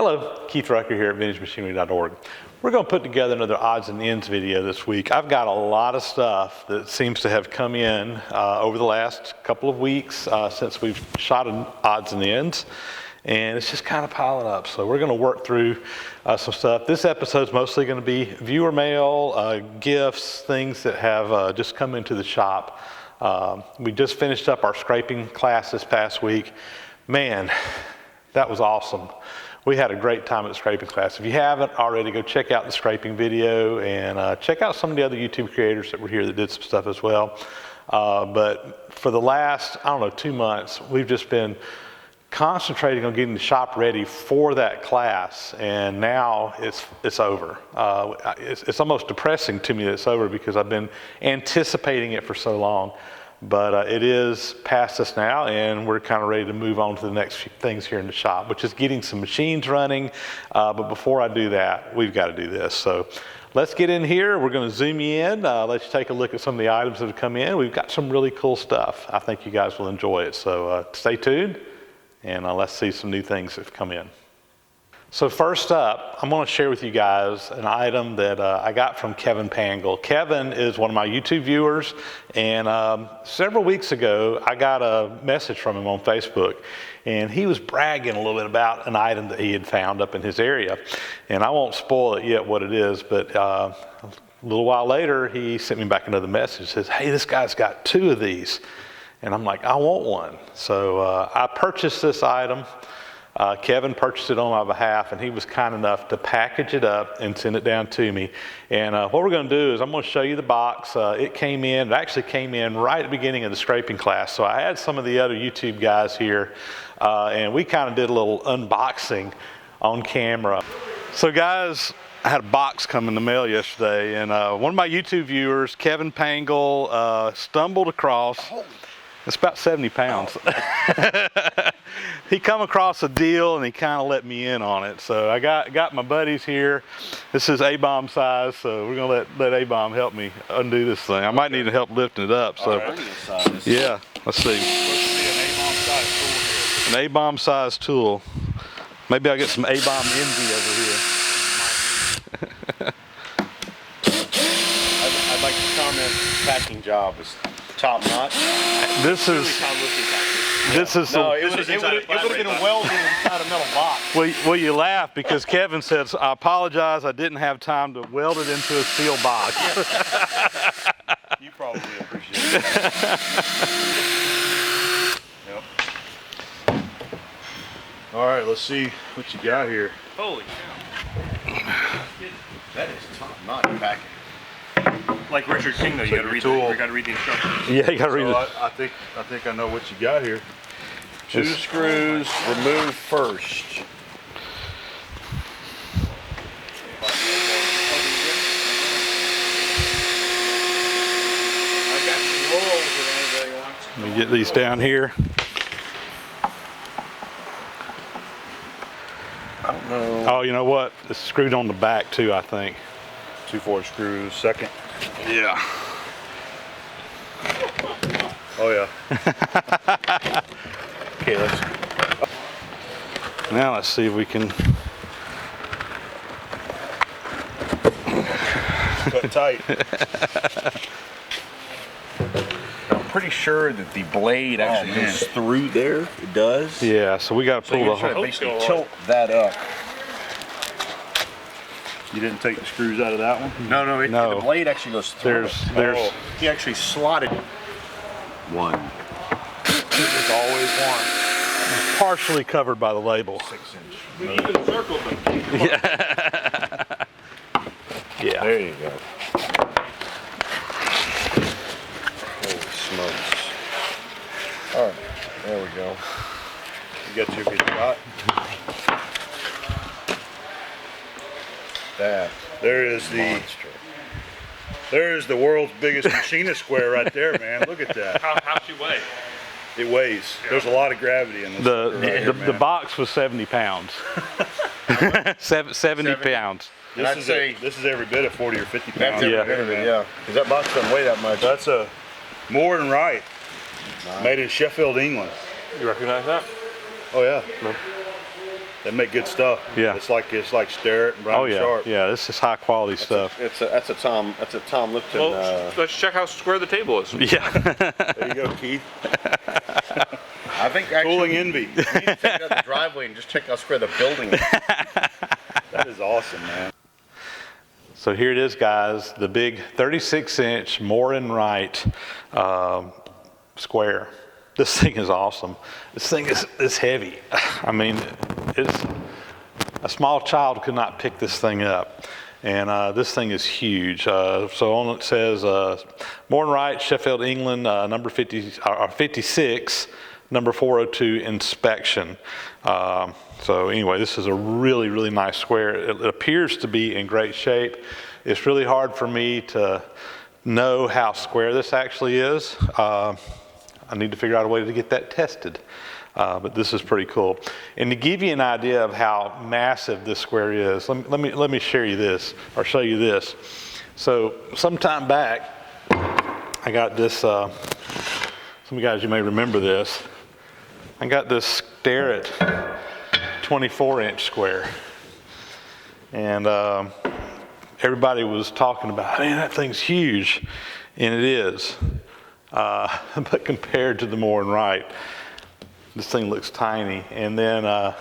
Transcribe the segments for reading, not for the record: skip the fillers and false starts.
Hello, Keith Rucker here at VintageMachinery.org. We're going to put together another odds and ends video this week. I've got a lot of stuff that seems to have come in over the last couple of weeks since we've shot an odds and ends, and it's just kind of piling up. So we're going to work through some stuff. This episode's mostly going to be viewer mail, gifts, things that have just come into the shop. We just finished up our scraping class this past week. Man, that was awesome. We had a great time at the scraping class. If you haven't already, go check out the scraping video and check out some of the other YouTube creators that were here that did some stuff as well. But for the last, 2 months, we've just been concentrating on getting the shop ready for that class, and now it's over. It's almost depressing to me that it's over because I've been anticipating it for so long. But it is past us now, and we're kind of ready to move on to the next few things here in the shop, which is getting some machines running. But before I do that, we've got to do this. So let's get in here. We're going to zoom you in. Let's take a look at some of the items that have come in. We've got some really cool stuff. I think you guys will enjoy it. So stay tuned, and let's see some new things that have come in. So first up, I'm going to share with you guys an item that I got from Kevin Pangle. Kevin is one of my YouTube viewers, and several weeks ago, I got a message from him on Facebook, and he was bragging a little bit about an item that he had found up in his area. And I won't spoil it yet what it is, but a little while later, he sent me back another message. Says, hey, this guy's got 2 of these. And I'm like, I want one. So I purchased this item. Kevin purchased it on my behalf, and he was kind enough to package it up and send it down to me. And what we're going to do is I'm going to show you the box. It actually came in right at the beginning of the scraping class. So I had some of the other YouTube guys here, and we kind of did a little unboxing on camera. So guys, I had a box come in the mail yesterday, and one of my YouTube viewers, Kevin Pangle, stumbled across. It's about 70 pounds. He come across a deal and he kind of let me in on it. So I got my buddies here. This is A-bomb size, so we're gonna let A-bomb help me undo this thing. I might need help lifting it up. So yeah, let's see. An A-bomb size tool. Maybe I'll get some A-bomb envy over here. I'd like to comment, packing job is top notch. This is No, it would have been welded inside a metal box. Well, you laugh because Kevin says, I apologize, I didn't have time to weld it into a steel box. You probably appreciate it. Yep. All right, let's see what you got here. Holy cow. That is top notch packing. Like Richard King, though, you gotta read the instructions. Yeah, you gotta read it. I think I know what you got here. 2 screws, remove first. Let me get these down here. I don't know. Oh, you know what? It's screwed on the back too, I think. 2 4 screws, second. Yeah. Oh yeah. Okay, Now let's see if we can. cut tight. I'm pretty sure that the blade actually goes through there. It does. Yeah, so we got to pull the whole. Basically tilt that up. You didn't take the screws out of that one? No. The blade actually goes through. There's. He actually slotted one. There's always one. Partially covered by the label. 6 inch. We even circled them. Yeah. Yeah. There you go. Holy smokes. All right, there we go. You got your good shot? There's the world's biggest machinist square right there, man. Look at that. How's she weigh? It weighs. There's a lot of gravity in this. The box was 70 pounds. 70 pounds. This is every bit of 40 or 50 pounds. Yeah. Yeah. Because that box doesn't weigh that much. That's a More and Wright, made in Sheffield, England. You recognize that? Oh yeah. No. They make good stuff. Yeah. It's like Starrett and Brown Oh and yeah, Sharp. yeah. This is high quality stuff. That's a Tom Lipton. Well, let's check how square the table is. Yeah. There you go, Keith. I think actually Cooling envy. you need to take it out the driveway and just check how square the building is. That is awesome, man. So here it is, guys. The big 36-inch More and Wright square. This thing is awesome. This thing is heavy. I mean, it's a small child could not pick this thing up. And this thing is huge. So on it says More and Wright, Sheffield, England, number 56, number 402 inspection. So anyway, this is a really, really nice square. It appears to be in great shape. It's really hard for me to know how square this actually is. I need to figure out a way to get that tested. But this is pretty cool. And to give you an idea of how massive this square is, let me share you this, or show you this. So sometime back, I got this, some of you guys, you may remember this. I got this Starrett 24-inch square. And everybody was talking about, man, that thing's huge. And it is. But compared to the More and Wright, this thing looks tiny. And then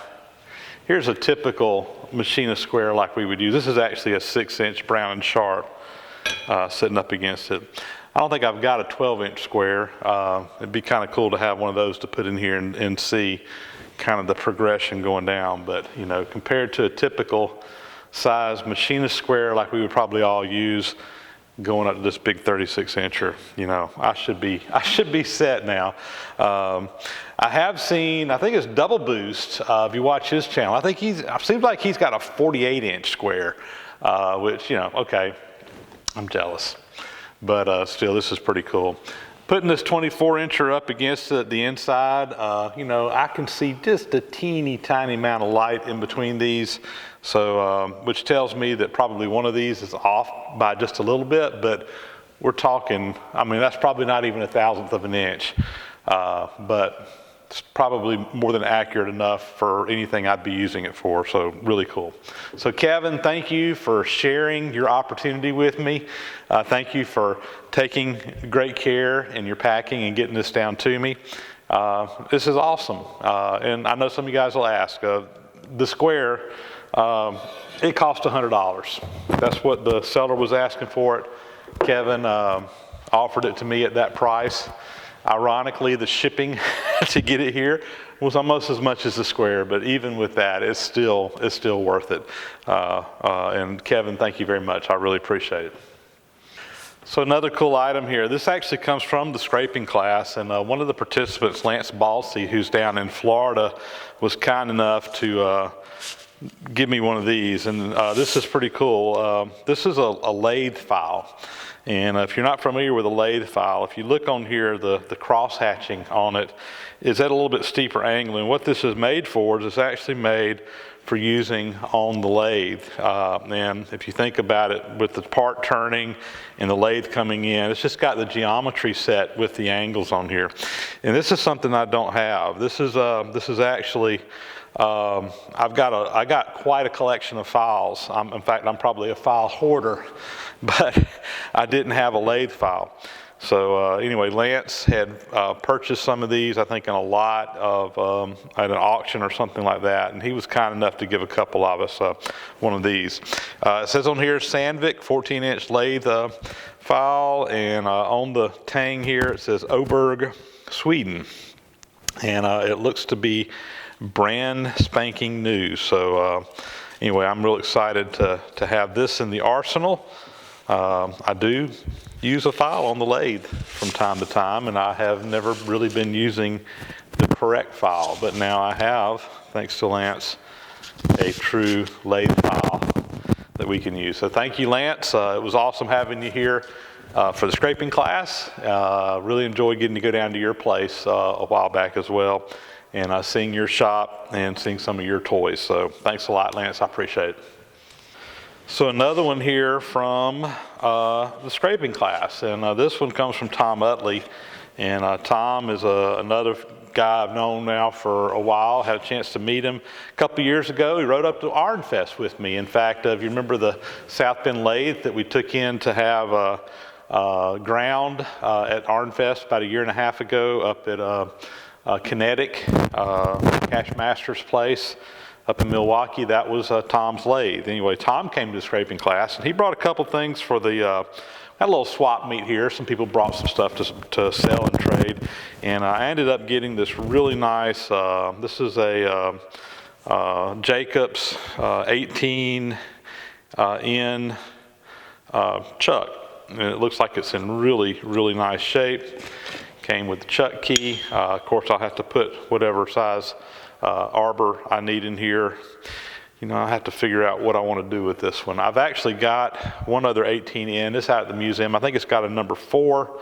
here's a typical Machinist square like we would use. This is actually a 6-inch Brown and Sharp sitting up against it. I don't think I've got a 12-inch square. It'd be kind of cool to have one of those to put in here and see kind of the progression going down. But you know, compared to a typical size Machinist square like we would probably all use, going up to this big 36-incher, you know, I should be set now. I have seen, I think it's Double Boost. If you watch his channel, I think it seems like he's got a 48-inch square, which, you know, okay, I'm jealous, but still, this is pretty cool. Putting this 24-incher up against the inside, you know, I can see just a teeny tiny amount of light in between these. So, which tells me that probably one of these is off by just a little bit, but we're talking, I mean, that's probably not even 1/1000th of an inch, but it's probably more than accurate enough for anything I'd be using it for, so really cool. So Kevin, thank you for sharing your opportunity with me. Thank you for taking great care in your packing and getting this down to me. This is awesome, and I know some of you guys will ask, the square, it cost $100. That's what the seller was asking for it. Kevin offered it to me at that price. Ironically, the shipping to get it here was almost as much as the square, but even with that, it's still worth it. And Kevin, thank you very much. I really appreciate it. So another cool item here. This actually comes from the scraping class, and one of the participants, Lance Balsey, who's down in Florida, was kind enough to give me one of these, and this is pretty cool. This is a lathe file, and if you're not familiar with a lathe file, if you look on here, the cross hatching on it is at a little bit steeper angle, and what this is made for is it's actually made for using on the lathe. And if you think about it, with the part turning and the lathe coming in, it's just got the geometry set with the angles on here. And this is something I don't have. This is actually, I got quite a collection of files. In fact, I'm probably a file hoarder, but I didn't have a lathe file. So anyway, Lance had purchased some of these, I think in a lot of, at an auction or something like that, and he was kind enough to give a couple of us one of these. It says on here, Sandvik 14-inch lathe file, and on the tang here it says Oberg, Sweden. And it looks to be brand spanking new. So anyway, I'm real excited to have this in the arsenal. I do use a file on the lathe from time to time, and I have never really been using the correct file, but now I have, thanks to Lance, a true lathe file that we can use. So thank you, Lance. It was awesome having you here for the scraping class. Really enjoyed getting to go down to your place a while back as well, and seeing your shop and seeing some of your toys. So thanks a lot, Lance. I appreciate it. So another one here from the scraping class, and this one comes from Tom Utley, And Tom is another guy I've known now for a while. Had a chance to meet him a couple of years ago. He rode up to Iron Fest with me. In fact, if you remember the South Bend lathe that we took in to have ground at Iron Fest about 1.5 years ago up at Kinetic, Cash Master's place up in Milwaukee, that was Tom's lathe. Anyway, Tom came to the scraping class, and he brought a couple things for the had a little swap meet here. Some people brought some stuff to sell and trade, and I ended up getting this really nice, this is a Jacobs 18 in chuck, and it looks like it's in really, really nice shape. Came with the chuck key. Of course, I'll have to put whatever size arbor I need in here. You know, I have to figure out what I want to do with this one. I've actually got one other 18N. It's out at the museum. I think it's got a number 4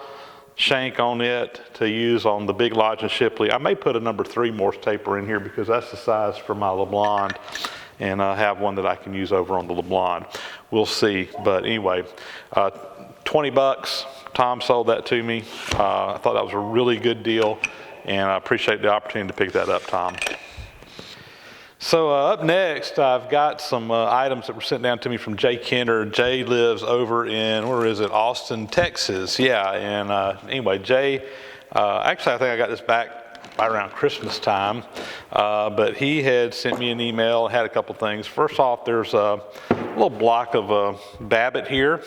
shank on it to use on the Big Lodge and Shipley. I may put a number 3 Morse taper in here because that's the size for my LeBlond, and I have one that I can use over on the LeBlond. We'll see. But anyway, $20. Tom sold that to me. I thought that was a really good deal, and I appreciate the opportunity to pick that up, Tom. So up next, I've got some items that were sent down to me from Jay Kenner. Jay lives over in, where is it, Austin, Texas. Yeah, and anyway, Jay, actually I think I got this back right around Christmas time, but he had sent me an email, had a couple things. First off, there's a little block of Babbitt here.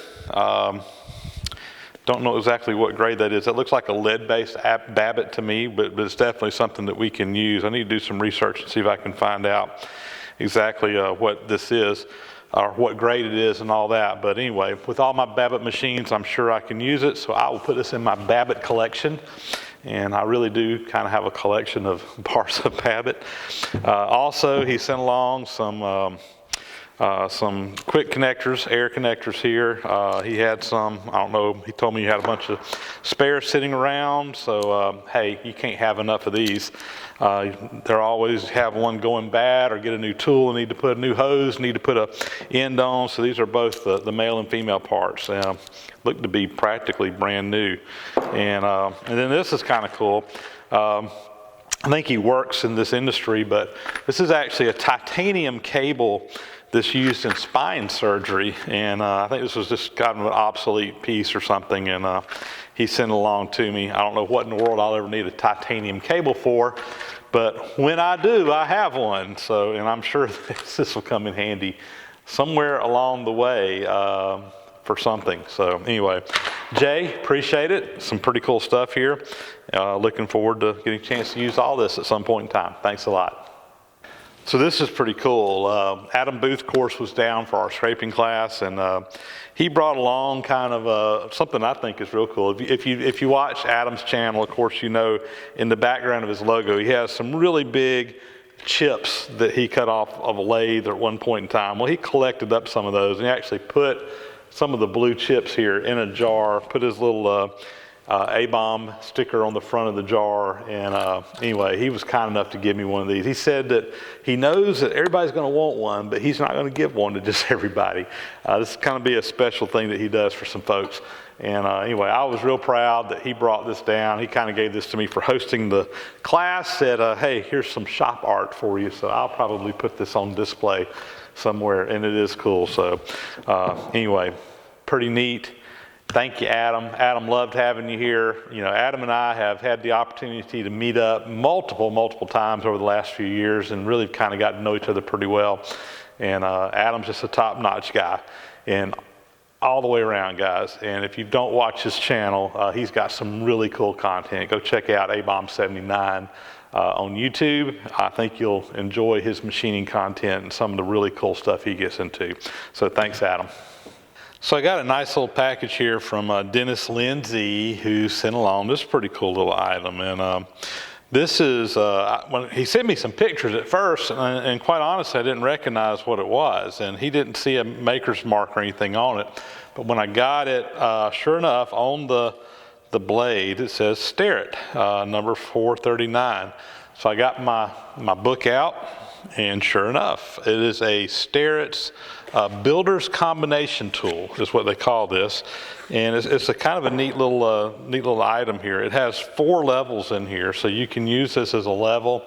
Don't know exactly what grade that is. It looks like a lead-based Babbitt to me, but it's definitely something that we can use. I need to do some research and see if I can find out exactly what this is, or what grade it is and all that. But anyway, with all my Babbitt machines, I'm sure I can use it, so I will put this in my Babbitt collection. And I really do kind of have a collection of parts of Babbitt. Also, he sent along some quick connectors, air connectors here. He had some, I don't know, he told me he had a bunch of spares sitting around, so hey, you can't have enough of these. They're always have one going bad or get a new tool, need to put a new hose, need to put a end on, so these are both the male and female parts. Look to be practically brand new. And then this is kind of cool. I think he works in this industry, but this is actually a titanium cable that's used in spine surgery, and I think this was just kind of an obsolete piece or something, and he sent it along to me. I don't know what in the world I'll ever need a titanium cable for, but when I do, I have one. So, and I'm sure this will come in handy somewhere along the way for something. So anyway, Jay, appreciate it. Some pretty cool stuff here. Looking forward to getting a chance to use all this at some point in time. Thanks a lot. So this is pretty cool. Adam Booth, of course, was down for our scraping class, and he brought along kind of something I think is real cool. If you watch Adam's channel, of course, you know in the background of his logo, he has some really big chips that he cut off of a lathe at one point in time. Well, he collected up some of those, and he actually put some of the blue chips here in a jar, put his little A-bomb sticker on the front of the jar, and anyway, he was kind enough to give me one of these. He said that he knows that everybody's going to want one, but he's not going to give one to just everybody. This is kind of be a special thing that he does for some folks. And anyway, I was real proud that he brought this down. He kind of gave this to me for hosting the class, said, hey, here's some shop art for you, so I'll probably put this on display somewhere, and it is cool. So anyway, pretty neat. Thank you, Adam. Adam, loved having you here. You know, Adam and I have had the opportunity to meet up multiple times over the last few years and really kind of got to know each other pretty well. And Adam's just a top-notch guy, and all the way around, guys. And if you don't watch his channel, he's got some really cool content. Go check out ABOM79 on YouTube. I think you'll enjoy his machining content and some of the really cool stuff he gets into. So thanks, Adam. So I got a nice little package here from Dennis Lindsay, who sent along this pretty cool little item. And this is, when he sent me some pictures at first, and quite honestly, I didn't recognize what it was. And he didn't see a maker's mark or anything on it. But when I got it, sure enough, on the blade, it says Starrett, number 439. So I got my book out, and sure enough, it is a Starrett's builder's combination tool is what they call this, and it's a kind of a neat little item here. It has 4 levels in here, so you can use this as a level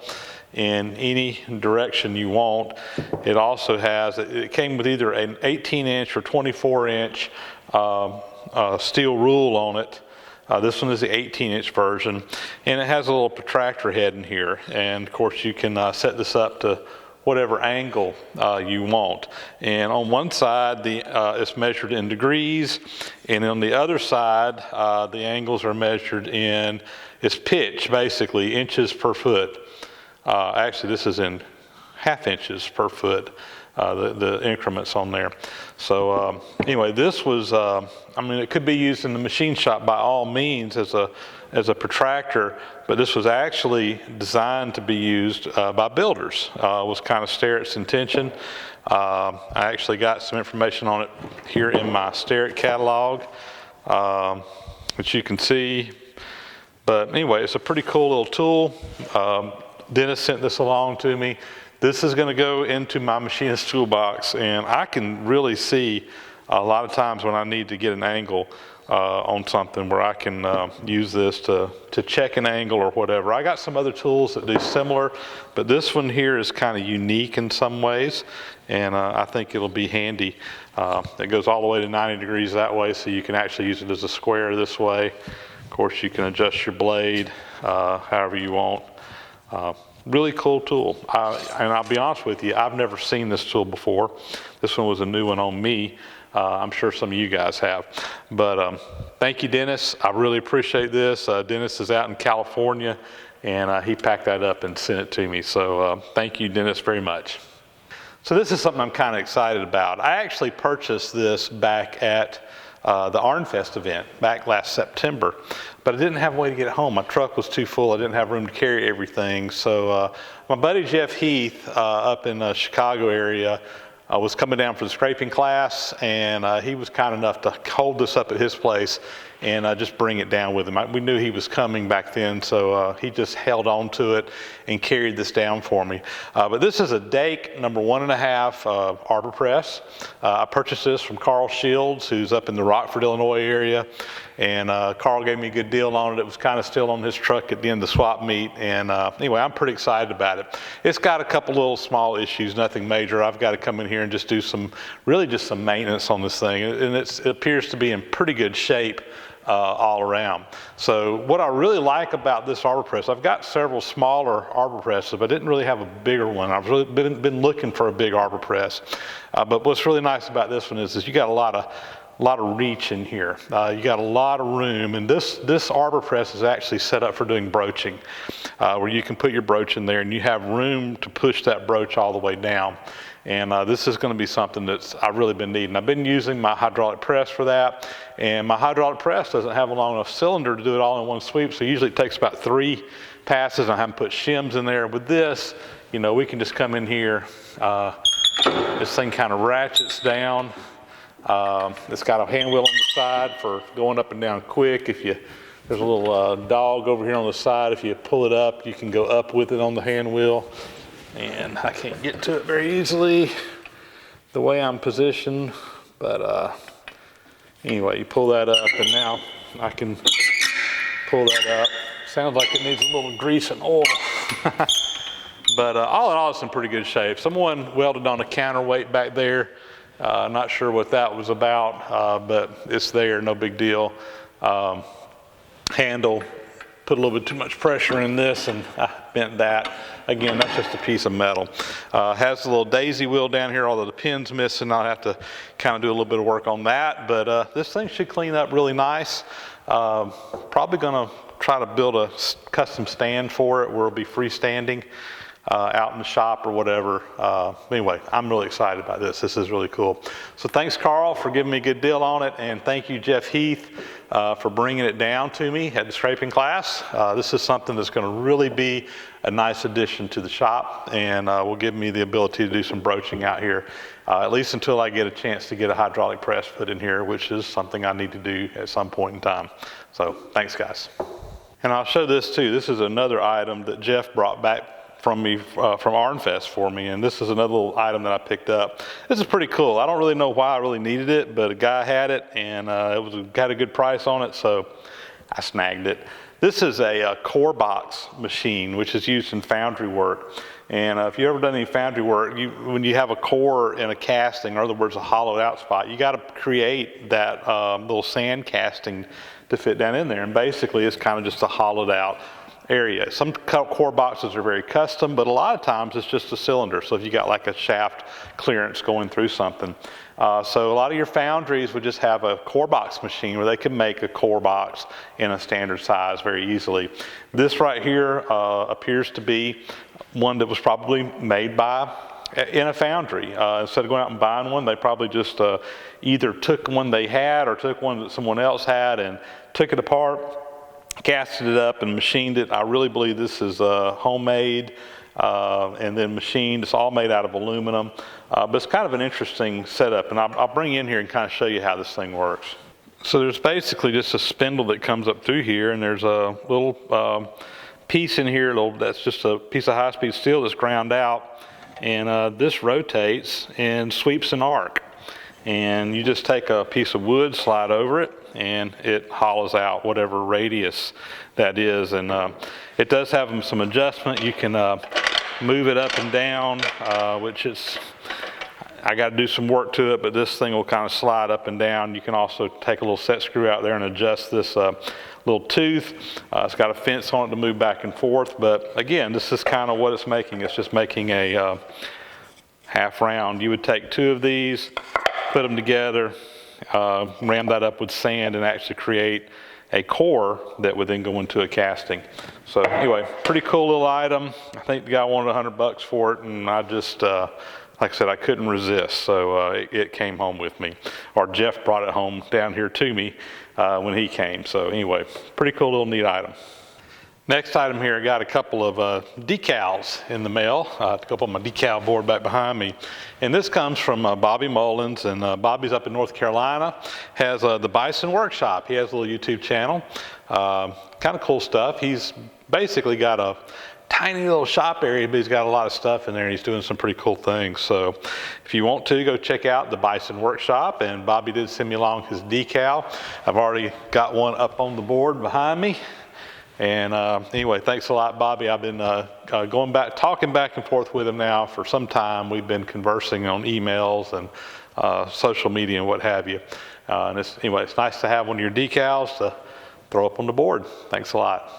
in any direction you want. It also has, it came with either an 18-inch or 24-inch steel rule on it. This one is the 18-inch version, and it has a little protractor head in here, and of course you can set this up to whatever angle you want. And on one side, it's measured in degrees, and on the other side, the angles are measured in, it's pitch, basically, inches per foot. Actually, this is in half inches per foot, the increments on there. So anyway, this was, I mean, it could be used in the machine shop by all means as a protractor, but this was actually designed to be used by builders. Was kind of Starrett's intention. I actually got some information on it here in my Starrett catalog, which you can see. But anyway, it's a pretty cool little tool. Dennis sent this along to me. This is going to go into my Machinist toolbox, and I can really see a lot of times when I need to get an angle on something where I can use this to check an angle or whatever. I got some other tools that do similar, but this one here is kind of unique in some ways, and I think it'll be handy. It goes all the way to 90 degrees that way, so you can actually use it as a square this way. Of course, you can adjust your blade however you want. Really cool tool. And I'll be honest with you, I've never seen this tool before. This one was a new one on me. I'm sure some of you guys have. But thank you, Dennis. I really appreciate this. Dennis is out in California, and he packed that up and sent it to me. So thank you, Dennis, very much. So this is something I'm kind of excited about. I actually purchased this back at the Arnfest event back last September, but I didn't have a way to get it home. My truck was too full. I didn't have room to carry everything. So my buddy Jeff Heath up in the Chicago area was coming down for the scraping class, and he was kind enough to hold this up at his place and just bring it down with him. We knew he was coming back then, so he just held on to it and carried this down for me. But this is a Dake number 1.5 arbor press. I purchased this from Carl Shields, who's up in the Rockford, Illinois area, and Carl gave me a good deal on it. It was kind of still on his truck at the end of the swap meet, and anyway, I'm pretty excited about it. It's got a couple little small issues, nothing major. I've got to come in here and just do really just some maintenance on this thing, and it appears to be in pretty good shape all around. So what I really like about this arbor press, I've got several smaller arbor presses, but I didn't really have a bigger one. I've really been looking for a big arbor press. But what's really nice about this one is you got a lot of reach in here. You got a lot of room, and this arbor press is actually set up for doing broaching, where you can put your broach in there and you have room to push that broach all the way down. And this is going to be something that I've really been needing. I've been using my hydraulic press for that, and my hydraulic press doesn't have a long enough cylinder to do it all in one sweep, so usually it takes about 3 passes. I haven't put shims in there. With this, you know, we can just come in here. This thing kind of ratchets down. It's got a hand wheel on the side for going up and down quick. There's a little dog over here on the side. If you pull it up, you can go up with it on the hand wheel. And I can't get to it very easily the way I'm positioned, but anyway, you pull that up, and now I can pull that up. Sounds like it needs a little grease and oil. But all in all, it's in pretty good shape. Someone welded on a counterweight back there. Not sure what that was about, but it's there, no big deal. Handle, put a little bit too much pressure in this, and I bent that. Again, that's just a piece of metal. Has a little daisy wheel down here, although the pin's missing. I'll have to kind of do a little bit of work on that, but this thing should clean up really nice. Probably gonna try to build a custom stand for it where it'll be freestanding out in the shop or whatever. Anyway, I'm really excited about this. This is really cool. So thanks, Carl, for giving me a good deal on it, and thank you, Jeff Heath, for bringing it down to me at the scraping class. This is something that's going to really be a nice addition to the shop, and will give me the ability to do some broaching out here, at least until I get a chance to get a hydraulic press put in here, which is something I need to do at some point in time. So thanks, guys. And I'll show this too. This is another item that Jeff brought back from me from Arnfest for me, and this is another little item that I picked up. This is pretty cool. I don't really know why I really needed it, but a guy had it, and got a good price on it, so I snagged it. This is a core box machine, which is used in foundry work. And if you've ever done any foundry work, when you have a core in a casting, or in other words, a hollowed out spot, you got to create that little sand casting to fit down in there. And basically, it's kind of just a hollowed out area. Some core boxes are very custom, but a lot of times it's just a cylinder. So if you got like a shaft clearance going through something. So a lot of your foundries would just have a core box machine where they can make a core box in a standard size very easily. This right here appears to be one that was probably made in a foundry. Instead of going out and buying one, they probably just either took one they had or took one that someone else had and took it apart, casted it up and machined it. I really believe this is homemade and then machined. It's all made out of aluminum, but it's kind of an interesting setup, and I'll bring you in here and kind of show you how this thing works. So there's basically just a spindle that comes up through here, and there's a little piece in here that's just a piece of high-speed steel that's ground out, and this rotates and sweeps an arc. And you just take a piece of wood, slide over it, and it hollows out whatever radius that is. And it does have some adjustment. You can move it up and down, which is, I got to do some work to it, but this thing will kind of slide up and down. You can also take a little set screw out there and adjust this little tooth. It's got a fence on it to move back and forth, but again, this is kind of what it's making. It's just making a half round. You would take two of these, put them together, ram that up with sand, and actually create a core that would then go into a casting. So anyway, pretty cool little item. I think the guy wanted $100 for it, and I just, like I said, I couldn't resist, so it came home with me. Or Jeff brought it home down here to me when he came. So anyway, pretty cool little neat item. Next item here, I got a couple of decals in the mail. A couple of my decal board back behind me. And this comes from Bobby Mullins, and Bobby's up in North Carolina, has the Bison Workshop. He has a little YouTube channel. Kind of cool stuff. He's basically got a tiny little shop area, but he's got a lot of stuff in there, and he's doing some pretty cool things. So if you want to, go check out the Bison Workshop, and Bobby did send me along his decal. I've already got one up on the board behind me. And anyway, thanks a lot, Bobby. I've been talking back and forth with him now for some time. We've been conversing on emails and social media and what have you. And it's nice to have one of your decals to throw up on the board. Thanks a lot.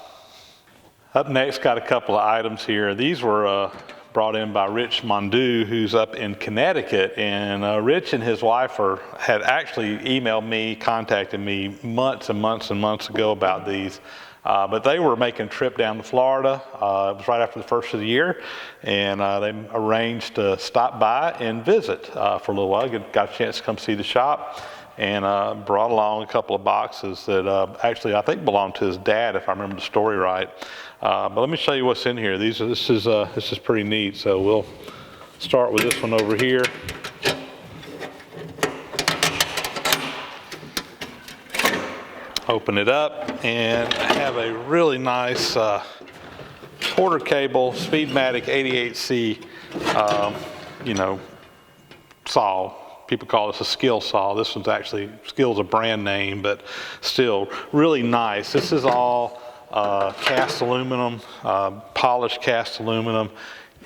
Up next, got a couple of items here. These were brought in by Rich Mondu, who's up in Connecticut. And Rich and his wife had actually emailed me, contacted me months and months and months ago about these. But they were making a trip down to Florida. It was right after the first of the year, and they arranged to stop by and visit for a little while. Got a chance to come see the shop, and brought along a couple of boxes that actually I think belonged to his dad, if I remember the story right. But let me show you what's in here. This is pretty neat. So we'll start with this one over here. Open it up, and I have a really nice quarter cable Speedmatic 88C saw. People call this a skill saw. This one's actually, Skill's a brand name, but still really nice. This is all cast aluminum, polished cast aluminum.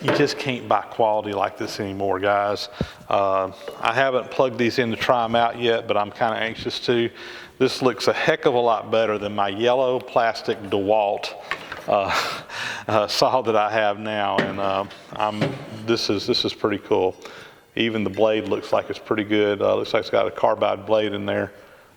You just can't buy quality like this anymore, guys. I haven't plugged these in to try them out yet, but I'm kind of anxious to. This looks a heck of a lot better than my yellow plastic DeWalt saw that I have now, and this is pretty cool. Even the blade looks like it's pretty good. Looks like it's got a carbide blade in there.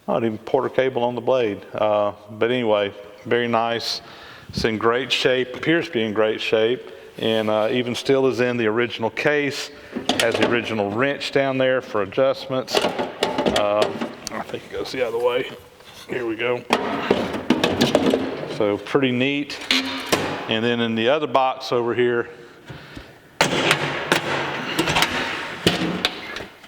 Not even Porter cable on the blade. But anyway, very nice. It's in great shape. Appears to be in great shape. And even still is in the original case. Has the original wrench down there for adjustments. I think it goes the other way. Here we go. So pretty neat. And then in the other box over here,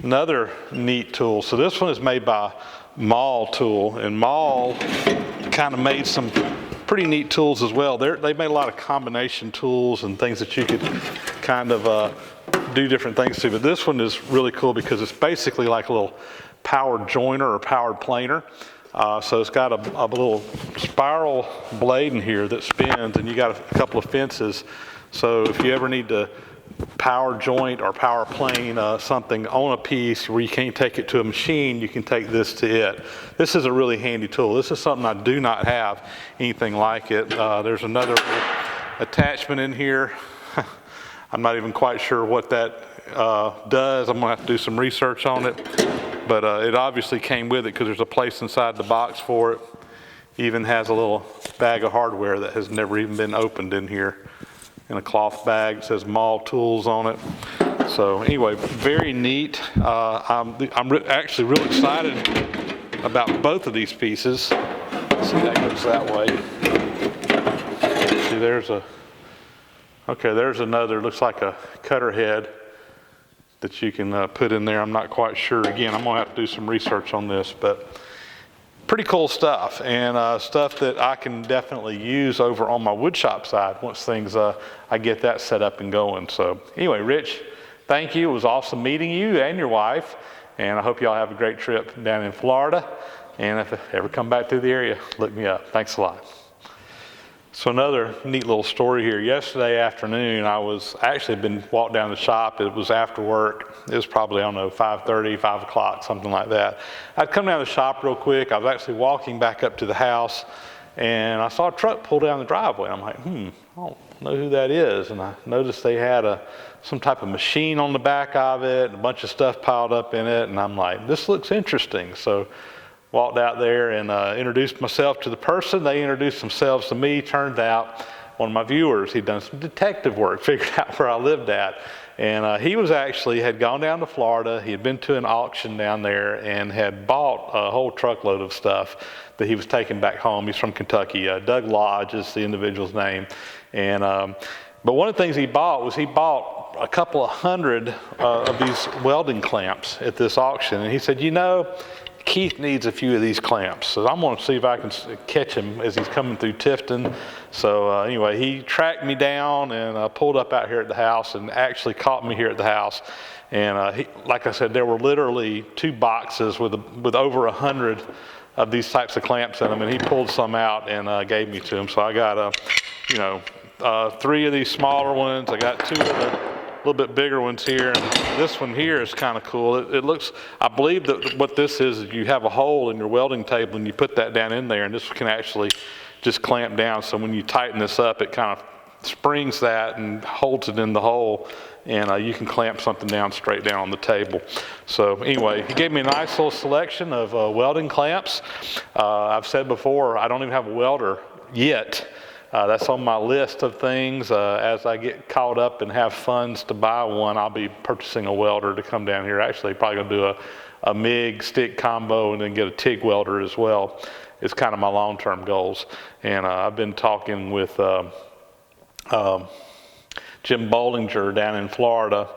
another neat tool. So this one is made by Maul Tool, and Maul kind of made some pretty neat tools as well. They made a lot of combination tools and things that you could kind of do different things to. But this one is really cool because it's basically like a little powered joiner or powered planer. So it's got a little spiral blade in here that spins, and you got a couple of fences. So if you ever need to power joint or power plane something on a piece where you can't take it to a machine, you can take this to it. This is a really handy tool. This is something I do not have anything like it. There's another attachment in here. I'm not even quite sure what that does. I'm gonna have to do some research on it. But it obviously came with it because there's a place inside the box for it. Even has a little bag of hardware that has never even been opened in here. In a cloth bag. It says Mall Tools on it. So anyway, very neat. I'm actually real excited about both of these pieces. Let's see, that goes that way. See, there's another, looks like a cutter head that you can put in there. I'm not quite sure. Again, I'm gonna have to do some research on this, but pretty cool stuff, and stuff that I can definitely use over on my woodshop side once things, I get that set up and going. So anyway, Rich, thank you. It was awesome meeting you and your wife, and I hope y'all have a great trip down in Florida. And if you ever come back through the area, look me up. Thanks a lot. So another neat little story here. Yesterday afternoon, I was actually been walked down the shop. It was after work. It was probably, I don't know, 5:30, 5 o'clock, something like that. I'd come down the shop real quick. I was actually walking back up to the house, and I saw a truck pull down the driveway. I'm like, I don't know who that is. And I noticed they had some type of machine on the back of it, and a bunch of stuff piled up in it. And I'm like, this looks interesting. So walked out there and introduced myself to the person. They introduced themselves to me. Turned out one of my viewers, he'd done some detective work, figured out where I lived at. And he had gone down to Florida. He had been to an auction down there and had bought a whole truckload of stuff that he was taking back home. He's from Kentucky. Doug Lodge is the individual's name. And but one of the things he bought was a couple of hundred of these welding clamps at this auction. And he said, Keith needs a few of these clamps. So I'm going to see if I can catch him as he's coming through Tifton. So anyway, he tracked me down and pulled up out here at the house and actually caught me here at the house. And like I said, there were literally 2 boxes with over 100 of these types of clamps in them. And he pulled some out and gave me to him. So I got 3 of these smaller ones. I got 2 of the little bit bigger ones here, and this one here is kind of cool. It looks, I believe that what this is you have a hole in your welding table and you put that down in there, and this can actually just clamp down. So when you tighten this up, it kind of springs that and holds it in the hole, and you can clamp something down straight down on the table. So anyway, he gave me a nice little selection of welding clamps. I've said before, I don't even have a welder yet. That's on my list of things. As I get caught up and have funds to buy one, I'll be purchasing a welder to come down here. Actually, probably gonna do a MIG stick combo and then get a TIG welder as well. It's kind of my long-term goals. And I've been talking with Jim Bollinger down in Florida,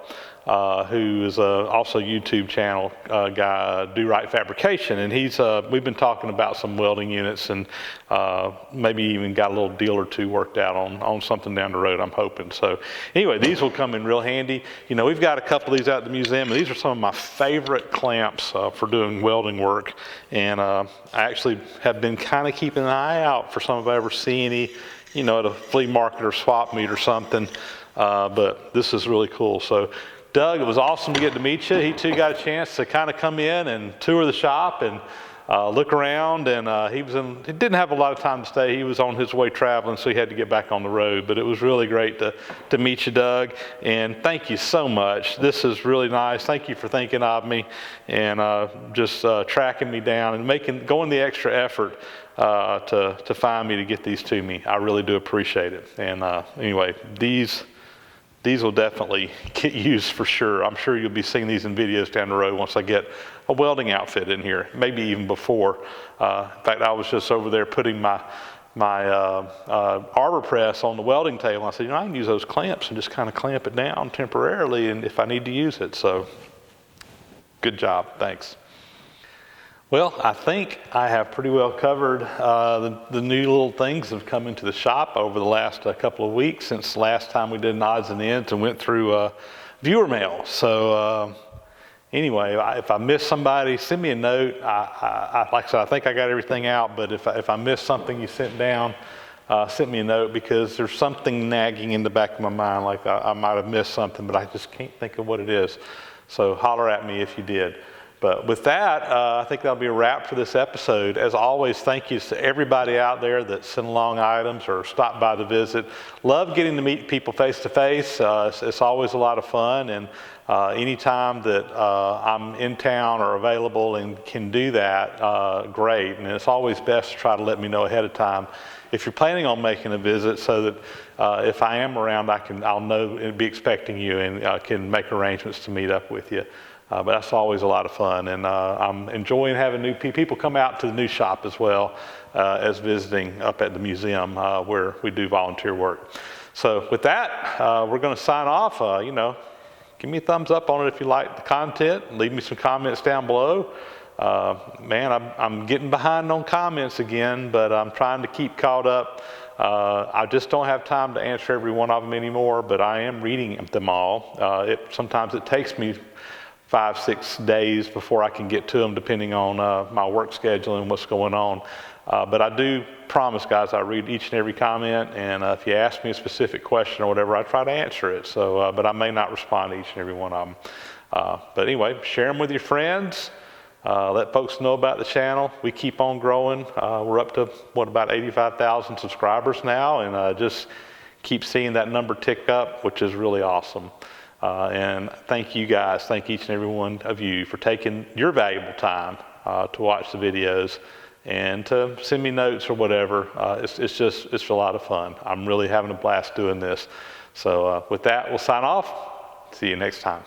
who is also a YouTube channel guy, Do Right Fabrication, and we've been talking about some welding units, and maybe even got a little deal or 2 worked out on something down the road, I'm hoping. So anyway, these will come in real handy. We've got a couple of these out at the museum, and these are some of my favorite clamps for doing welding work, and I actually have been kind of keeping an eye out for some if I ever see any, at a flea market or swap meet or something, but this is really cool. So Doug, it was awesome to get to meet you. He too got a chance to kind of come in and tour the shop and look around, and he didn't have a lot of time to stay. He was on his way traveling, so he had to get back on the road. But it was really great to meet you, Doug, and thank you so much. This is really nice. Thank you for thinking of me and just tracking me down and going the extra effort to find me to get these to me. I really do appreciate it. And anyway, these will definitely get used for sure. I'm sure you'll be seeing these in videos down the road once I get a welding outfit in here, maybe even before. In fact, I was just over there putting my arbor press on the welding table. I said, I can use those clamps and just kind of clamp it down temporarily and if I need to use it. So good job, thanks. Well, I think I have pretty well covered the new little things that have come into the shop over the last couple of weeks since the last time we did an odds and ends and went through viewer mail. So anyway, if I miss somebody, send me a note. Like I said, I think I got everything out, but if I missed something you sent down, send me a note, because there's something nagging in the back of my mind, like I might have missed something, but I just can't think of what it is. So holler at me if you did. But with that, I think that'll be a wrap for this episode. As always, thank you to everybody out there that sent along items or stopped by the visit. Love getting to meet people face to face. It's always a lot of fun, and anytime that I'm in town or available and can do that, great. And it's always best to try to let me know ahead of time if you're planning on making a visit, so that if I am around, I'll know and be expecting you, and can make arrangements to meet up with you. But that's always a lot of fun, and I'm enjoying having new people come out to the new shop as well as visiting up at the museum where we do volunteer work. So with that, we're going to sign off. Give me a thumbs up on it if you like the content. Leave me some comments down below. Man, I'm getting behind on comments again, but I'm trying to keep caught up. I just don't have time to answer every one of them anymore, but I am reading them all. Sometimes it takes me 5-6 days before I can get to them, depending on my work schedule and what's going on. But I do promise, guys, I read each and every comment, and if you ask me a specific question or whatever, I try to answer it. So, but I may not respond to each and every one of them. But anyway, share them with your friends. Let folks know about the channel. We keep on growing. We're up to, about 85,000 subscribers now, and just keep seeing that number tick up, which is really awesome. And thank you guys, thank each and every one of you for taking your valuable time to watch the videos and to send me notes or whatever. It's a lot of fun. I'm really having a blast doing this. So with that, we'll sign off. See you next time.